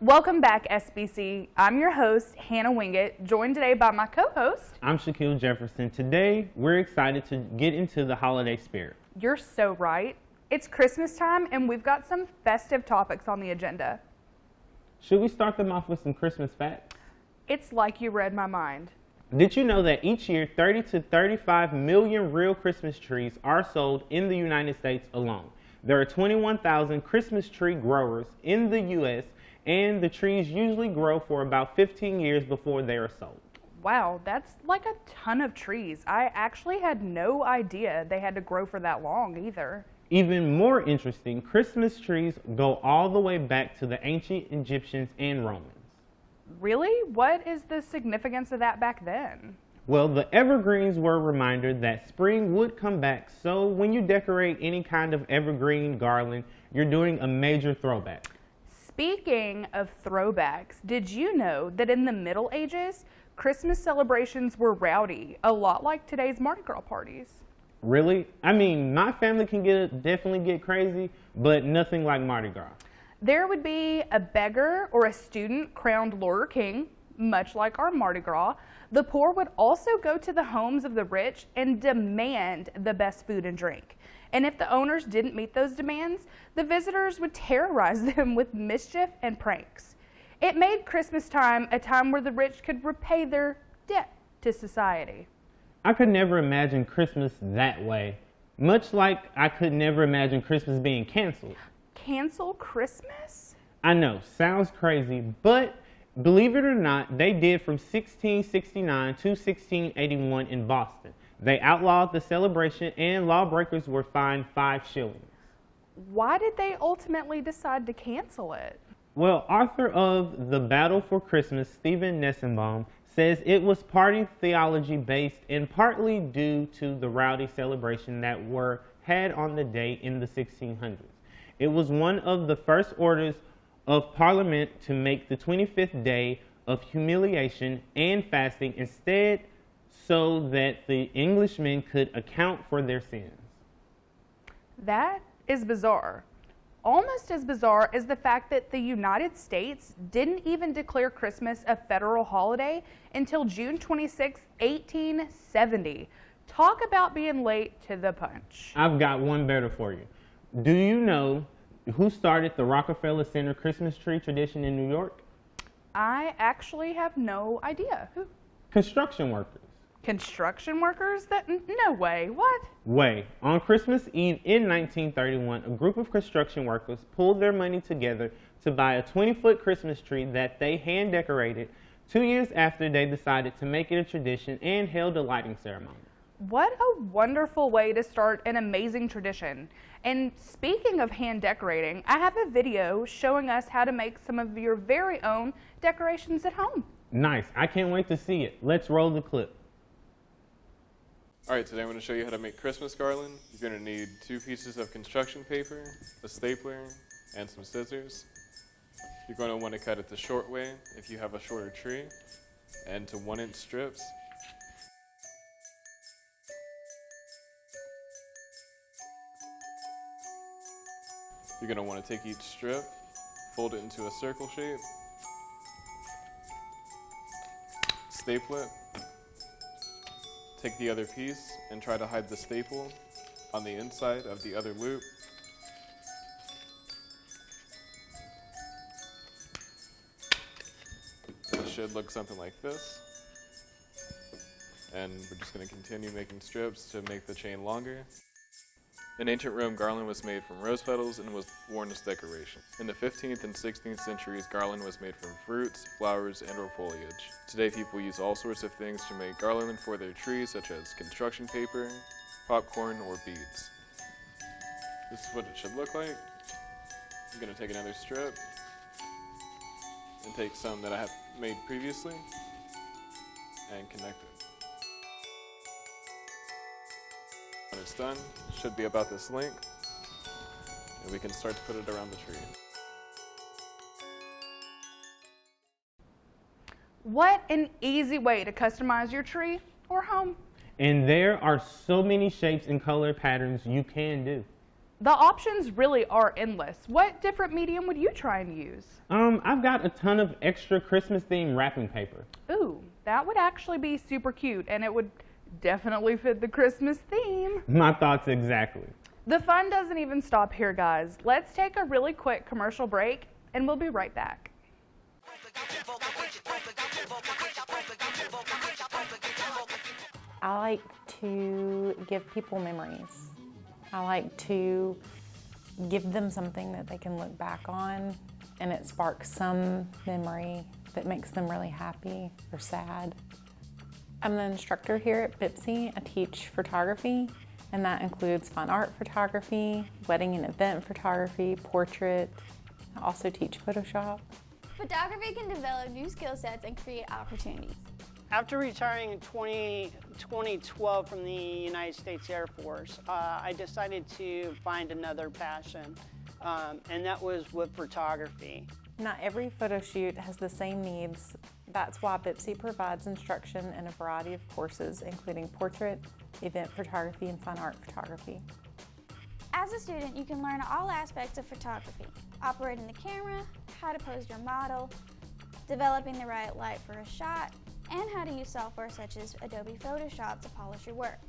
Welcome back, SBC. I'm your host, Hannah Wingett, joined today by my co-host. I'm Shaquille Jefferson. Today, we're excited to get into the holiday spirit. You're so right. It's Christmas time, and we've got some festive topics on the agenda. Should we start them off with some Christmas facts? It's like you read my mind. Did you know that each year, 30 to 35 million real Christmas trees are sold in the United States alone? There are 21,000 Christmas tree growers in the U.S., and the trees usually grow for about 15 years before they are sold. Wow, that's like a ton of trees. I actually had no idea they had to grow for that long either. Even more interesting, Christmas trees go all the way back to the ancient Egyptians and Romans. Really? What is the significance of that back then? Well, the evergreens were a reminder that spring would come back, so when you decorate any kind of evergreen garland, you're doing a major throwback. Speaking of throwbacks, did you know that in the Middle Ages, Christmas celebrations were rowdy, a lot like today's Mardi Gras parties? Really? I mean, my family can definitely get crazy, but nothing like Mardi Gras. There would be a beggar or a student crowned lord or king, much like our Mardi Gras. The poor would also go to the homes of the rich and demand the best food and drink. And if the owners didn't meet those demands, the visitors would terrorize them with mischief and pranks. It made Christmas time a time where the rich could repay their debt to society. I could never imagine Christmas that way, much like I could never imagine Christmas being canceled. Cancel Christmas? I know, sounds crazy, but believe it or not, they did from 1669 to 1681 in Boston. They outlawed the celebration and lawbreakers were fined 5 shillings. Why did they ultimately decide to cancel it? Well, author of The Battle for Christmas, Stephen Nessenbaum, says it was party theology based and partly due to the rowdy celebration that were had on the day in the 1600s. It was one of the first orders of Parliament to make the 25th day of humiliation and fasting instead, so that the Englishmen could account for their sins. That is bizarre. Almost as bizarre as the fact that the United States didn't even declare Christmas a federal holiday until June 26, 1870. Talk about being late to the punch. I've got one better for you. Do you know who started the Rockefeller Center Christmas tree tradition in New York? I actually have no idea. Who? Construction workers. Construction workers? No way. What? Way. On Christmas Eve in 1931, a group of construction workers pulled their money together to buy a 20-foot Christmas tree that they hand decorated 2 years after they decided to make it a tradition and held a lighting ceremony. What a wonderful way to start an amazing tradition. And speaking of hand decorating, I have a video showing us how to make some of your very own decorations at home. Nice. I can't wait to see it. Let's roll the clip. Alright, today I'm going to show you how to make Christmas garland. You're going to need 2 pieces of construction paper, a stapler, and some scissors. You're going to want to cut it the short way if you have a shorter tree, and to 1-inch strips. You're going to want to take each strip, fold it into a circle shape, staple it. Take the other piece and try to hide the staple on the inside of the other loop. It should look something like this. And we're just going to continue making strips to make the chain longer. In ancient Rome, garland was made from rose petals and was worn as decoration. In the 15th and 16th centuries, garland was made from fruits, flowers, and or foliage. Today, people use all sorts of things to make garland for their trees, such as construction paper, popcorn, or beads. This is what it should look like. I'm going to take another strip and take some that I have made previously and connect it. When it's done, it should be about this length, and we can start to put it around the tree. What an easy way to customize your tree or home. And there are so many shapes and color patterns you can do. The options really are endless. What different medium would you try and use? I've got a ton of extra Christmas themed wrapping paper. Ooh, that would actually be super cute, and it would definitely fit the Christmas theme. My thoughts exactly. The fun doesn't even stop here, guys. Let's take a really quick commercial break, and we'll be right back. I like to give people memories. I like to give them something that they can look back on, and it sparks some memory that makes them really happy or sad. I'm the instructor here at BPCC. I teach photography, and that includes fine art photography, wedding and event photography, portrait. I also teach Photoshop. Photography can develop new skill sets and create opportunities. After retiring in 2012 from the United States Air Force, I decided to find another passion, and that was with photography. Not every photo shoot has the same needs. That's why BPCC provides instruction in a variety of courses, including portrait, event photography, and fine art photography. As a student, you can learn all aspects of photography: operating the camera, how to pose your model, developing the right light for a shot, and how to use software such as Adobe Photoshop to polish your work.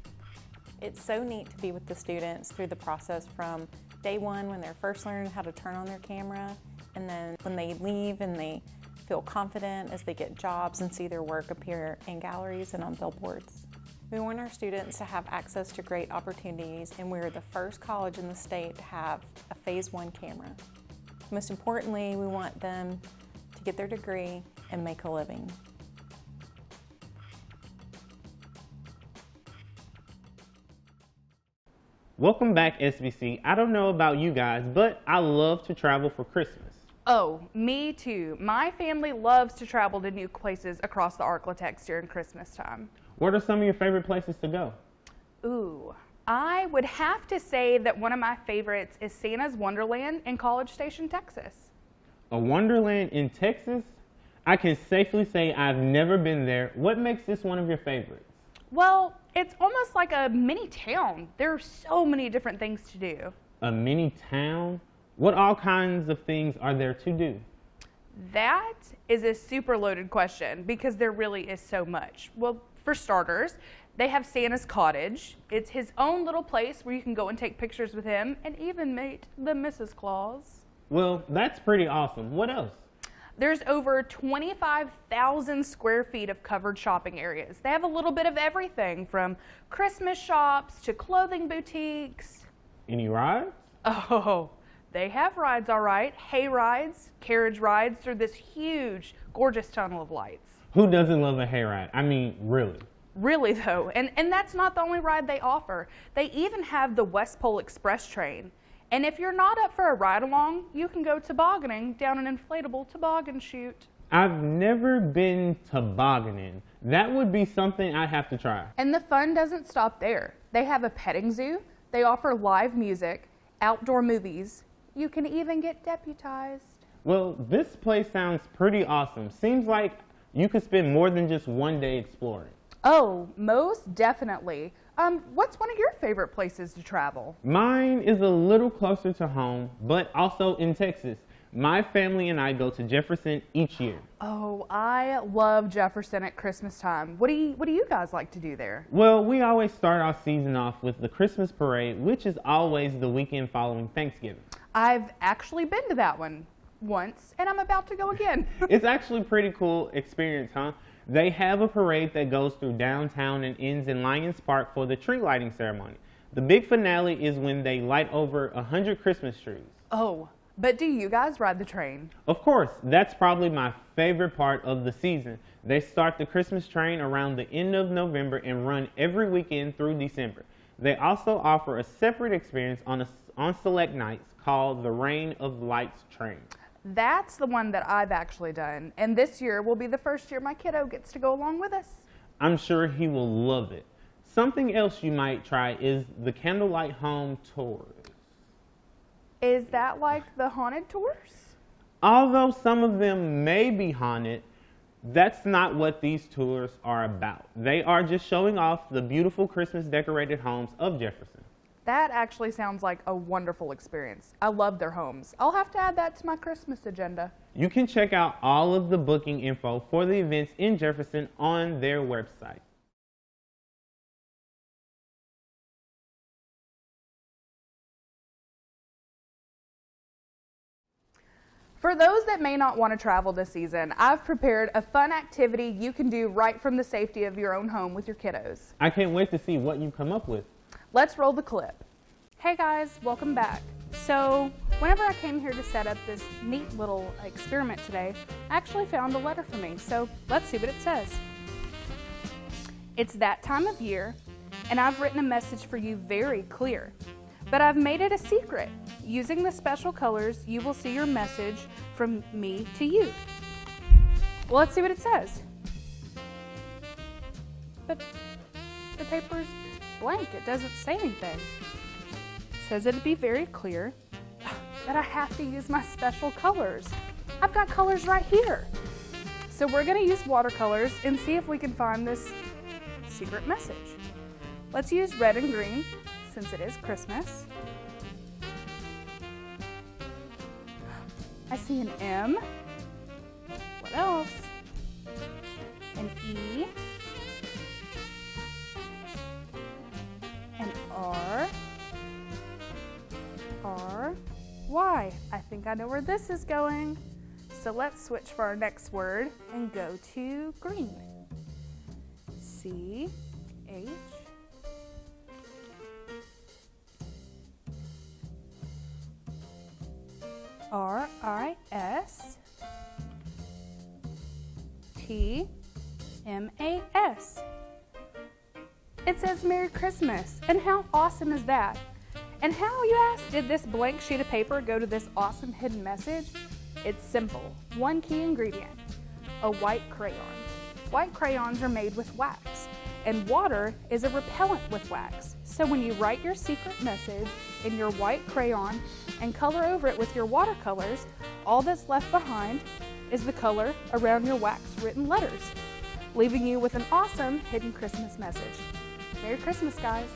It's so neat to be with the students through the process from day one when they're first learning how to turn on their camera, and then when they leave and they feel confident as they get jobs and see their work appear in galleries and on billboards. We want our students to have access to great opportunities, and we're the first college in the state to have a Phase 1 camera. Most importantly, we want them to get their degree and make a living. Welcome back, SBC. I don't know about you guys, but I love to travel for Christmas. Oh, me too. My family loves to travel to new places across the Arklatex during Christmas time. What are some of your favorite places to go? Ooh, I would have to say that one of my favorites is Santa's Wonderland in College Station, Texas. A wonderland in Texas? I can safely say I've never been there. What makes this one of your favorites? Well, it's almost like a mini town. There are so many different things to do. A mini town? What all kinds of things are there to do? That is a super loaded question because there really is so much. Well, for starters, they have Santa's Cottage. It's his own little place where you can go and take pictures with him and even meet the Mrs. Claus. Well, that's pretty awesome. What else? There's over 25,000 square feet of covered shopping areas. They have a little bit of everything from Christmas shops to clothing boutiques. Any rides? Oh, they have rides, all right. Hay rides, carriage rides through this huge, gorgeous tunnel of lights. Who doesn't love a hayride? I mean, really. Really, though. And that's not the only ride they offer. They even have the West Pole Express train. And if you're not up for a ride-along, you can go tobogganing down an inflatable toboggan chute. I've never been tobogganing. That would be something I'd have to try. And the fun doesn't stop there. They have a petting zoo. They offer live music, outdoor movies. You can even get deputized. Well, this place sounds pretty awesome. Seems like you could spend more than just one day exploring. Oh, most definitely. What's one of your favorite places to travel? Mine is a little closer to home, but also in Texas. My family and I go to Jefferson each year. Oh, I love Jefferson at Christmas time. What do you guys like to do there? Well, we always start our season off with the Christmas parade, which is always the weekend following Thanksgiving. I've actually been to that one once, and I'm about to go again. It's actually a pretty cool experience, huh? They have a parade that goes through downtown and ends in Lions Park for the tree lighting ceremony. The big finale is when they light over 100 Christmas trees. Oh, but do you guys ride the train? Of course, that's probably my favorite part of the season. They start the Christmas train around the end of November and run every weekend through December. They also offer a separate experience on select nights called the Reign of Lights train. That's the one that I've actually done, and this year will be the first year my kiddo gets to go along with us. I'm sure he will love it. Something else you might try is the Candlelight Home tours. Is that like the haunted tours? Although some of them may be haunted, that's not what these tours are about. They are just showing off the beautiful Christmas decorated homes of Jefferson. That actually sounds like a wonderful experience. I love their homes. I'll have to add that to my Christmas agenda. You can check out all of the booking info for the events in Jefferson on their website. For those that may not want to travel this season, I've prepared a fun activity you can do right from the safety of your own home with your kiddos. I can't wait to see what you come up with. Let's roll the clip. Hey guys, welcome back. So, whenever I came here to set up this neat little experiment today, I actually found a letter for me. So, let's see what it says. It's that time of year, and I've written a message for you very clear. But I've made it a secret. Using the special colors, you will see your message from me to you. Well, let's see what it says. But the paper's blank. It doesn't say anything. It says it'd be very clear that I have to use my special colors. I've got colors right here. So we're going to use watercolors and see if we can find this secret message. Let's use red and green, since it is Christmas. I see an M. What else? An E. An R. R. Y. I think I know where this is going. So let's switch for our next word and go to green. C. H. R-I-S T-M-A-S. It says Merry Christmas, and how awesome is that? And how, you ask, did this blank sheet of paper go to this awesome hidden message? It's simple. One key ingredient, a white crayon. White crayons are made with wax, and water is a repellent with wax. So when you write your secret message in your white crayon and color over it with your watercolors, all that's left behind is the color around your wax written letters, leaving you with an awesome hidden Christmas message. Merry Christmas, guys.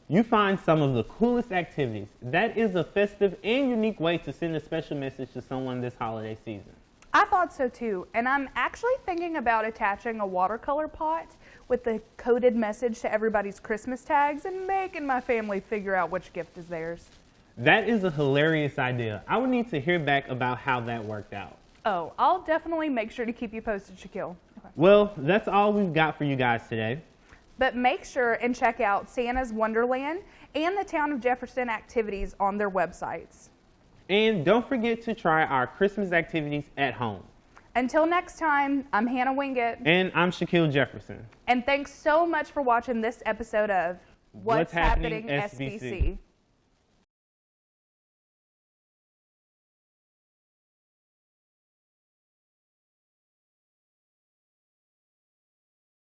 You find some of the coolest activities. That is a festive and unique way to send a special message to someone this holiday season. I thought so too, and I'm actually thinking about attaching a watercolor pot with the coded message to everybody's Christmas tags and making my family figure out which gift is theirs. That is a hilarious idea. I would need to hear back about how that worked out. Oh, I'll definitely make sure to keep you posted, Shaquille. Okay. Well, that's all we've got for you guys today. But make sure and check out Santa's Wonderland and the Town of Jefferson activities on their websites. And don't forget to try our Christmas activities at home. Until next time, I'm Hannah Wingett. And I'm Shaquille Jefferson. And thanks so much for watching this episode of What's Happening SBC.